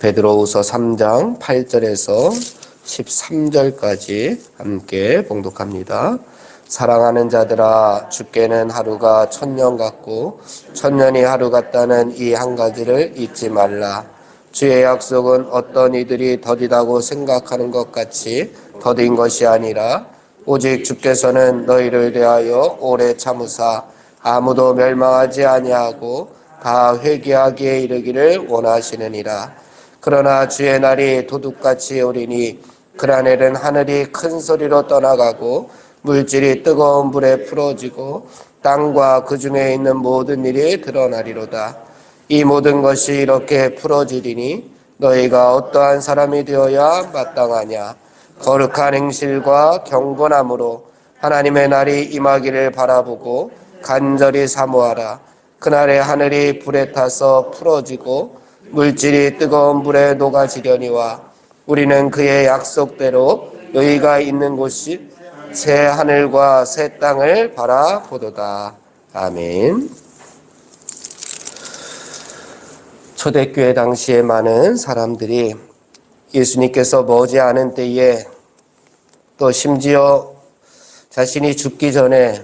베드로후서 3장 8절에서 13절까지 함께 봉독합니다. 사랑하는 자들아, 주께는 하루가 천년 같고 천년이 하루 같다는 이 한 가지를 잊지 말라. 주의 약속은 어떤 이들이 더디다고 생각하는 것 같이 더딘 것이 아니라 오직 주께서는 너희를 대하여 오래 참으사 아무도 멸망하지 아니하고 다 회개하기에 이르기를 원하시느니라. 그러나 주의 날이 도둑같이 오리니 그날에는 하늘이 큰 소리로 떠나가고 물질이 뜨거운 불에 풀어지고 땅과 그 중에 있는 모든 일이 드러나리로다. 이 모든 것이 이렇게 풀어지리니 너희가 어떠한 사람이 되어야 마땅하냐. 거룩한 행실과 경건함으로 하나님의 날이 임하기를 바라보고 간절히 사모하라. 그날에 하늘이 불에 타서 풀어지고 물질이 뜨거운 불에 녹아지려니와 우리는 그의 약속대로 너희가 있는 곳이 새 하늘과 새 땅을 바라보도다. 아멘. 초대교회 당시에 많은 사람들이 예수님께서 머지않은 때에 또 심지어 자신이 죽기 전에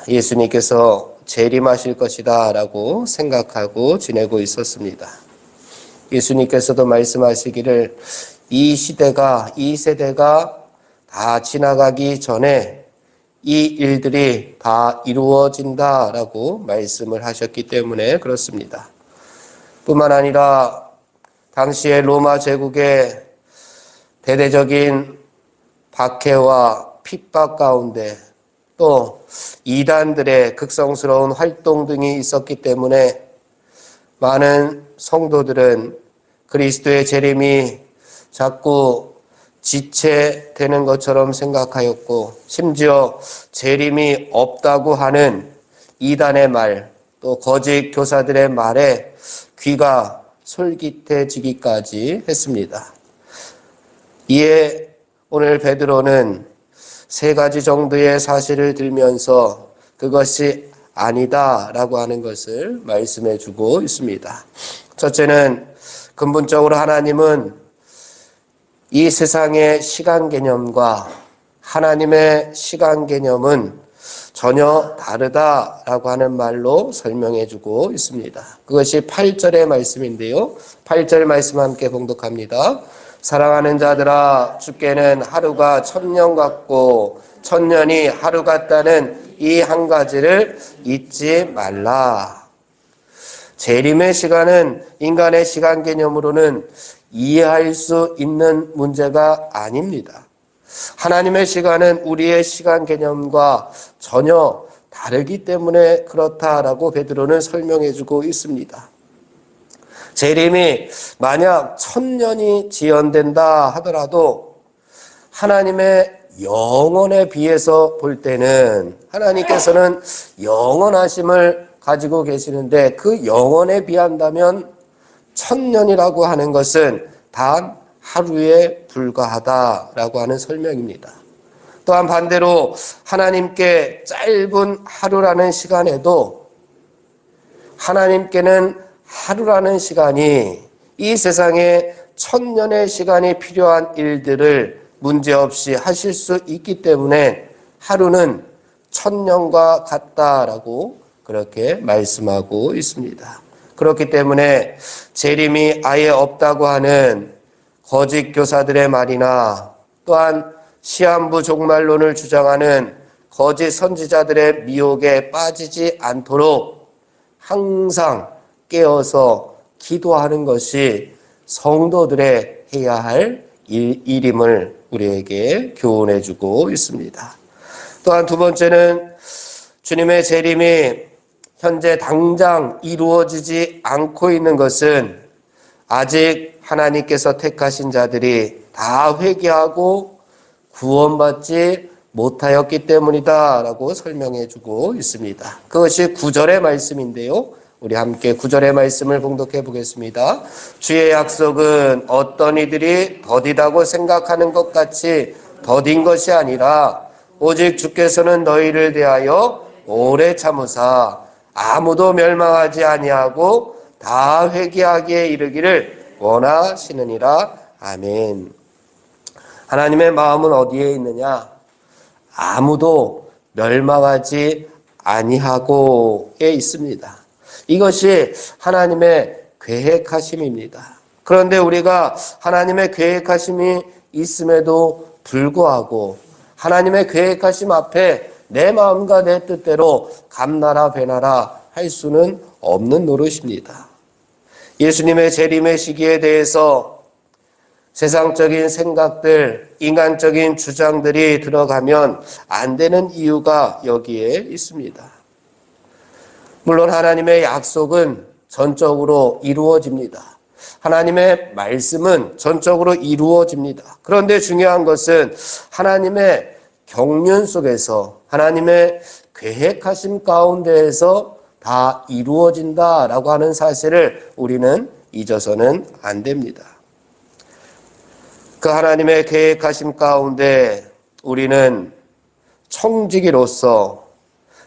예수님께서 재림하실 것이다 라고 생각하고 지내고 있었습니다. 예수님께서도 말씀하시기를 이 세대가 다 지나가기 전에 이 일들이 다 이루어진다 라고 말씀을 하셨기 때문에 그렇습니다. 뿐만 아니라 당시의 로마 제국의 대대적인 박해와 핍박 가운데 또 이단들의 극성스러운 활동 등이 있었기 때문에 많은 성도들은 그리스도의 재림이 자꾸 지체되는 것처럼 생각하였고 심지어 재림이 없다고 하는 이단의 말, 또 거짓 교사들의 말에 귀가 솔깃해지기까지 했습니다. 이에 오늘 베드로는 세 가지 정도의 사실을 들면서 그것이 아니다라고 하는 것을 말씀해 주고 있습니다. 첫째는 근본적으로 하나님은 이 세상의 시간 개념과 하나님의 시간 개념은 전혀 다르다라고 하는 말로 설명해 주고 있습니다. 그것이 8절의 말씀인데요. 8절 말씀 함께 봉독합니다. 사랑하는 자들아, 주께는 하루가 천년 같고 천년이 하루 같다는 이 한 가지를 잊지 말라. 재림의 시간은 인간의 시간 개념으로는 이해할 수 있는 문제가 아닙니다. 하나님의 시간은 우리의 시간 개념과 전혀 다르기 때문에 그렇다라고 베드로는 설명해 주고 있습니다. 재림이 만약 천년이 지연된다 하더라도 하나님의 영원에 비해서 볼 때는 하나님께서는 영원하심을 가지고 계시는데 그 영원에 비한다면 천년이라고 하는 것은 단 하루에 불과하다라고 하는 설명입니다. 또한 반대로 하나님께 짧은 하루라는 시간에도 하나님께는 하루라는 시간이 이 세상에 천년의 시간이 필요한 일들을 문제없이 하실 수 있기 때문에 하루는 천년과 같다라고 그렇게 말씀하고 있습니다. 그렇기 때문에 재림이 아예 없다고 하는 거짓 교사들의 말이나 또한 시한부 종말론을 주장하는 거짓 선지자들의 미혹에 빠지지 않도록 항상 깨어서 기도하는 것이 성도들의 해야 할 일임을 우리에게 교훈해 주고 있습니다. 또한 두 번째는 주님의 재림이 현재 당장 이루어지지 않고 있는 것은 아직 하나님께서 택하신 자들이 다 회개하고 구원받지 못하였기 때문이다 라고 설명해 주고 있습니다. 그것이 9절의 말씀인데요. 우리 함께 9절의 말씀을 봉독해 보겠습니다. 주의 약속은 어떤 이들이 더디다고 생각하는 것 같이 더딘 것이 아니라 오직 주께서는 너희를 대하여 오래 참으사 아무도 멸망하지 아니하고 다 회개하기에 이르기를 원하시느니라. 아멘. 하나님의 마음은 어디에 있느냐? 아무도 멸망하지 아니하고에 있습니다. 이것이 하나님의 계획하심입니다. 그런데 우리가 하나님의 계획하심이 있음에도 불구하고 하나님의 계획하심 앞에 내 마음과 내 뜻대로 감나라 배나라 할 수는 없는 노릇입니다. 예수님의 재림의 시기에 대해서 세상적인 생각들, 인간적인 주장들이 들어가면 안 되는 이유가 여기에 있습니다. 물론 하나님의 약속은 전적으로 이루어집니다. 하나님의 말씀은 전적으로 이루어집니다. 그런데 중요한 것은 하나님의 경륜 속에서 하나님의 계획하심 가운데에서 다 이루어진다라고 하는 사실을 우리는 잊어서는 안 됩니다. 그 하나님의 계획하심 가운데 우리는 청지기로서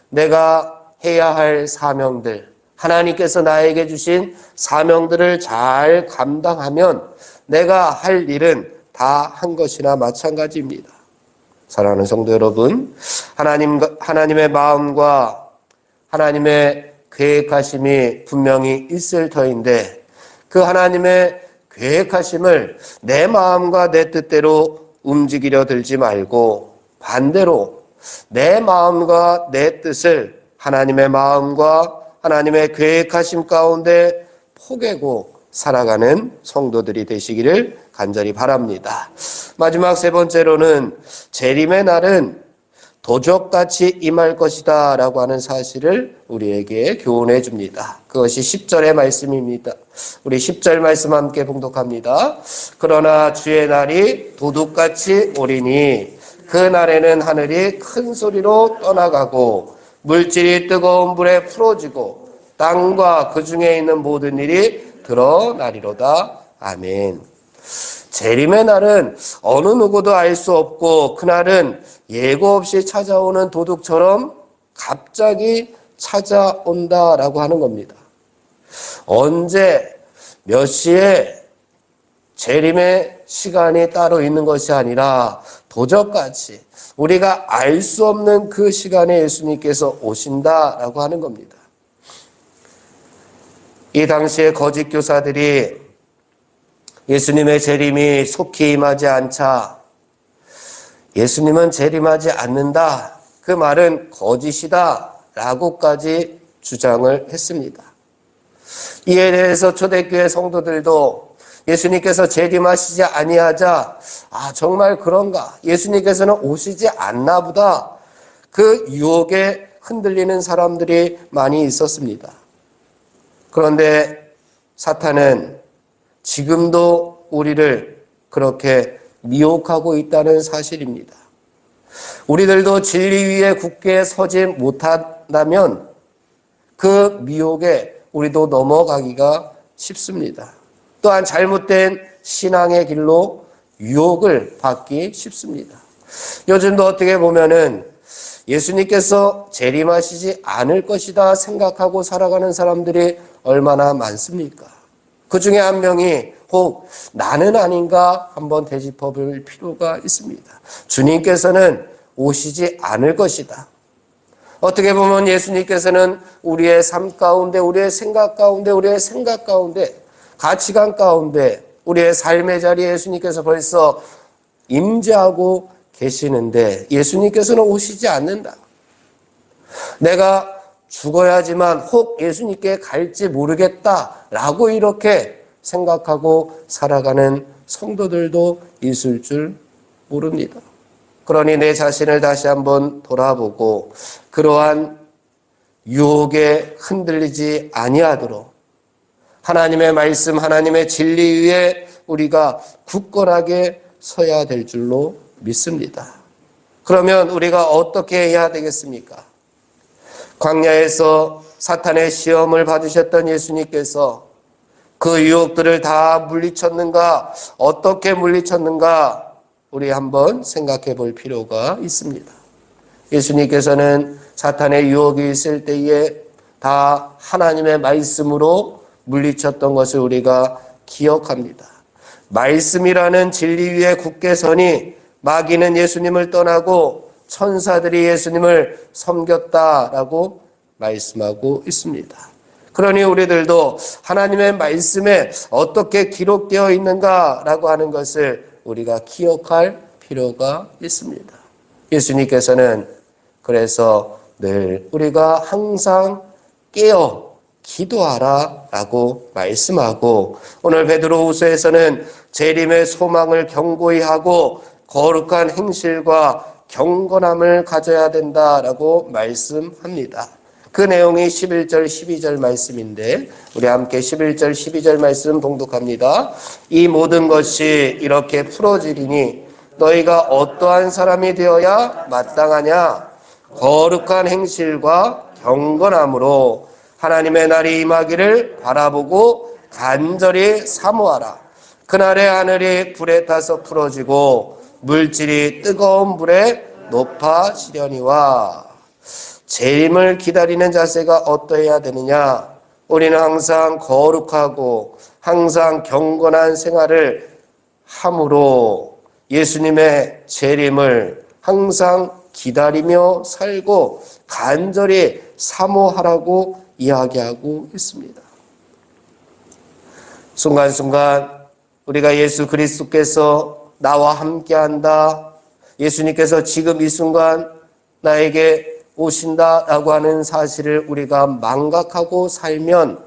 내가 해야 할 사명들, 하나님께서 나에게 주신 사명들을 잘 감당하면 내가 할 일은 다 한 것이나 마찬가지입니다. 사랑하는 성도 여러분, 하나님의 마음과 하나님의 계획하심이 분명히 있을 터인데 그 하나님의 계획하심을 내 마음과 내 뜻대로 움직이려 들지 말고 반대로 내 마음과 내 뜻을 하나님의 마음과 하나님의 계획하심 가운데 포개고 살아가는 성도들이 되시기를 간절히 바랍니다. 마지막 세 번째로는 재림의 날은 도적같이 임할 것이다 라고 하는 사실을 우리에게 교훈해 줍니다. 그것이 10절의 말씀입니다. 우리 10절 말씀 함께 봉독합니다. 그러나 주의 날이 도둑같이 오리니 그 날에는 하늘이 큰 소리로 떠나가고 물질이 뜨거운 불에 풀어지고 땅과 그 중에 있는 모든 일이 드러나리로다. 아멘. 재림의 날은 어느 누구도 알 수 없고 그날은 예고 없이 찾아오는 도둑처럼 갑자기 찾아온다라고 하는 겁니다. 언제 몇 시에 재림의 시간이 따로 있는 것이 아니라 도적같이 우리가 알 수 없는 그 시간에 예수님께서 오신다라고 하는 겁니다. 이 당시에 거짓 교사들이 예수님의 재림이 속히 임하지 않자 예수님은 재림하지 않는다. 그 말은 거짓이다 라고까지 주장을 했습니다. 이에 대해서 초대교회 성도들도 예수님께서 재림하시지 아니하자 정말 그런가? 예수님께서는 오시지 않나 보다. 그 유혹에 흔들리는 사람들이 많이 있었습니다. 그런데 사탄은 지금도 우리를 그렇게 미혹하고 있다는 사실입니다. 우리들도 진리 위에 굳게 서지 못한다면 그 미혹에 우리도 넘어가기가 쉽습니다. 또한 잘못된 신앙의 길로 유혹을 받기 쉽습니다. 요즘도 어떻게 보면은 예수님께서 재림하시지 않을 것이다 생각하고 살아가는 사람들이 얼마나 많습니까? 그 중에 한 명이 혹 나는 아닌가 한번 되짚어 볼 필요가 있습니다. 주님께서는 오시지 않을 것이다. 어떻게 보면 예수님께서는 우리의 삶 가운데, 우리의 생각 가운데, 가치관 가운데, 우리의 삶의 자리에 예수님께서 벌써 임재하고 계시는데 예수님께서는 오시지 않는다. 내가 죽어야지만 혹 예수님께 갈지 모르겠다라고 이렇게 생각하고 살아가는 성도들도 있을 줄 모릅니다. 그러니 내 자신을 다시 한번 돌아보고 그러한 유혹에 흔들리지 아니하도록 하나님의 말씀, 하나님의 진리 위에 우리가 굳건하게 서야 될 줄로 믿습니다. 그러면 우리가 어떻게 해야 되겠습니까? 광야에서 사탄의 시험을 받으셨던 예수님께서 그 유혹들을 다 물리쳤는가? 어떻게 물리쳤는가? 우리 한번 생각해 볼 필요가 있습니다. 예수님께서는 사탄의 유혹이 있을 때에 다 하나님의 말씀으로 물리쳤던 것을 우리가 기억합니다. 말씀이라는 진리 위에 굳게 서니 마귀는 예수님을 떠나고 천사들이 예수님을 섬겼다라고 말씀하고 있습니다. 그러니 우리들도 하나님의 말씀에 어떻게 기록되어 있는가라고 하는 것을 우리가 기억할 필요가 있습니다. 예수님께서는 그래서 늘 우리가 항상 깨어 기도하라 라고 말씀하고, 오늘 베드로후서에서는 재림의 소망을 경고히 하고 거룩한 행실과 경건함을 가져야 된다라고 말씀합니다. 그 내용이 11절 12절 말씀인데 우리 함께 11절 12절 말씀 봉독합니다. 이 모든 것이 이렇게 풀어지리니 너희가 어떠한 사람이 되어야 마땅하냐? 거룩한 행실과 경건함으로 하나님의 날이 임하기를 바라보고 간절히 사모하라. 그날의 하늘이 불에 타서 풀어지고 물질이 뜨거운 불에 높아지려니와. 재림을 기다리는 자세가 어떠해야 되느냐? 우리는 항상 거룩하고 항상 경건한 생활을 함으로 예수님의 재림을 항상 기다리며 살고 간절히 사모하라고 이야기하고 있습니다. 순간순간 우리가 예수 그리스도께서 나와 함께한다, 예수님께서 지금 이 순간 나에게 오신다라고 하는 사실을 우리가 망각하고 살면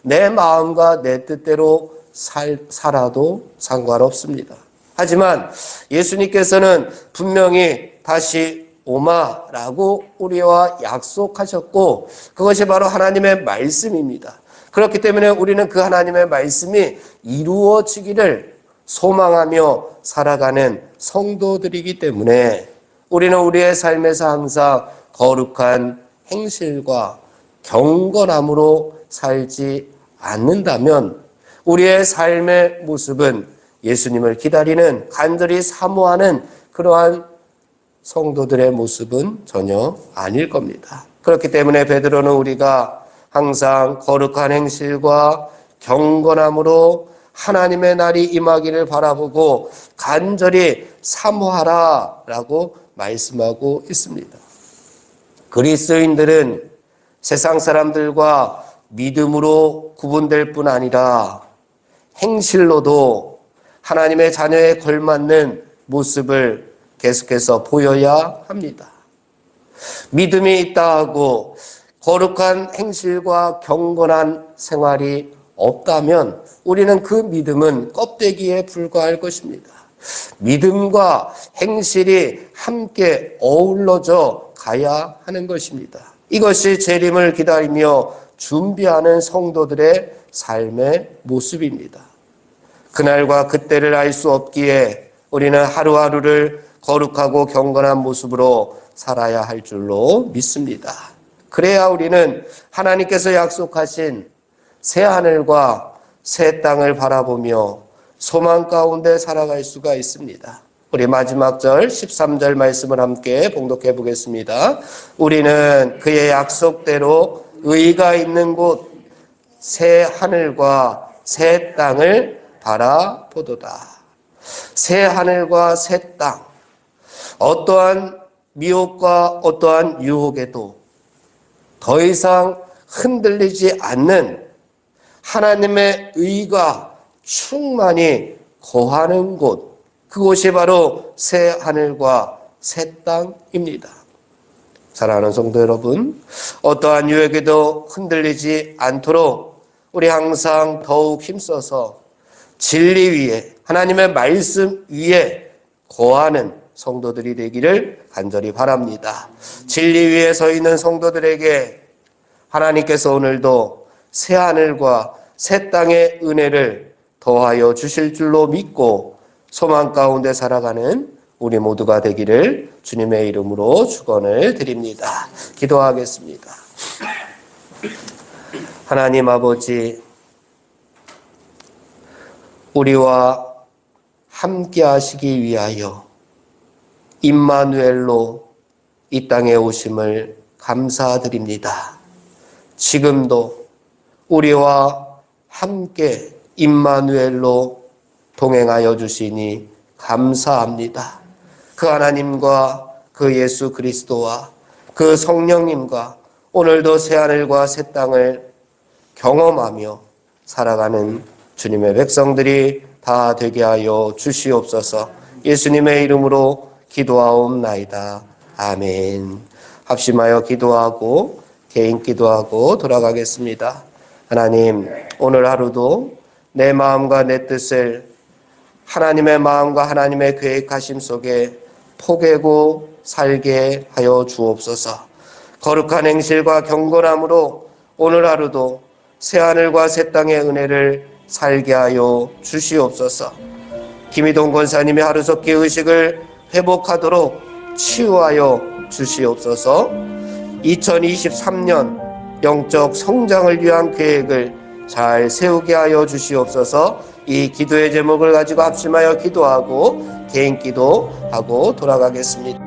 내 마음과 내 뜻대로 살아도 상관없습니다. 하지만 예수님께서는 분명히 다시 오마라고 우리와 약속하셨고 그것이 바로 하나님의 말씀입니다. 그렇기 때문에 우리는 그 하나님의 말씀이 이루어지기를 소망하며 살아가는 성도들이기 때문에 우리는 우리의 삶에서 항상 거룩한 행실과 경건함으로 살지 않는다면 우리의 삶의 모습은 예수님을 기다리는 간절히 사모하는 그러한 성도들의 모습은 전혀 아닐 겁니다. 그렇기 때문에 베드로는 우리가 항상 거룩한 행실과 경건함으로 하나님의 날이 임하기를 바라보고 간절히 사모하라라고 말씀하고 있습니다. 그리스도인들은 세상 사람들과 믿음으로 구분될 뿐 아니라 행실로도 하나님의 자녀에 걸맞는 모습을 계속해서 보여야 합니다. 믿음이 있다 하고 거룩한 행실과 경건한 생활이 없다면 우리는 그 믿음은 껍데기에 불과할 것입니다. 믿음과 행실이 함께 어우러져 가야 하는 것입니다. 이것이 재림을 기다리며 준비하는 성도들의 삶의 모습입니다. 그날과 그때를 알 수 없기에 우리는 하루하루를 거룩하고 경건한 모습으로 살아야 할 줄로 믿습니다. 그래야 우리는 하나님께서 약속하신 새 하늘과 새 땅을 바라보며 소망 가운데 살아갈 수가 있습니다. 우리 마지막 절 13절 말씀을 함께 봉독해 보겠습니다. 우리는 그의 약속대로 의가 있는 곳 새 하늘과 새 땅을 바라보도다. 새 하늘과 새 땅, 어떠한 미혹과 어떠한 유혹에도 더 이상 흔들리지 않는 하나님의 의가 충만히 거하는 곳, 그곳이 바로 새 하늘과 새 땅입니다. 사랑하는 성도 여러분, 어떠한 유혹에도 흔들리지 않도록 우리 항상 더욱 힘써서 진리 위에, 하나님의 말씀 위에 거하는 성도들이 되기를 간절히 바랍니다. 진리 위에 서 있는 성도들에게 하나님께서 오늘도 새 하늘과 새 땅의 은혜를 더하여 주실 줄로 믿고 소망 가운데 살아가는 우리 모두가 되기를 주님의 이름으로 축원을 드립니다. 기도하겠습니다. 하나님 아버지, 우리와 함께 하시기 위하여 임마누엘로 이 땅에 오심을 감사드립니다. 지금도 우리와 함께 임마누엘로 동행하여 주시니 감사합니다. 그 하나님과 그 예수 그리스도와 그 성령님과 오늘도 새하늘과 새 땅을 경험하며 살아가는 주님의 백성들이 다 되게 하여 주시옵소서. 예수님의 이름으로 기도하옵나이다. 아멘. 합심하여 기도하고 개인 기도하고 돌아가겠습니다. 하나님, 오늘 하루도 내 마음과 내 뜻을 하나님의 마음과 하나님의 계획하심 속에 포개고 살게 하여 주옵소서. 거룩한 행실과 경건함으로 오늘 하루도 새하늘과 새 땅의 은혜를 살게 하여 주시옵소서. 김희동 권사님의 하루속기 의식을 회복하도록 치유하여 주시옵소서. 2023년 영적 성장을 위한 계획을 잘 세우게 하여 주시옵소서. 이 기도의 제목을 가지고 합심하여 기도하고 개인 기도하고 돌아가겠습니다.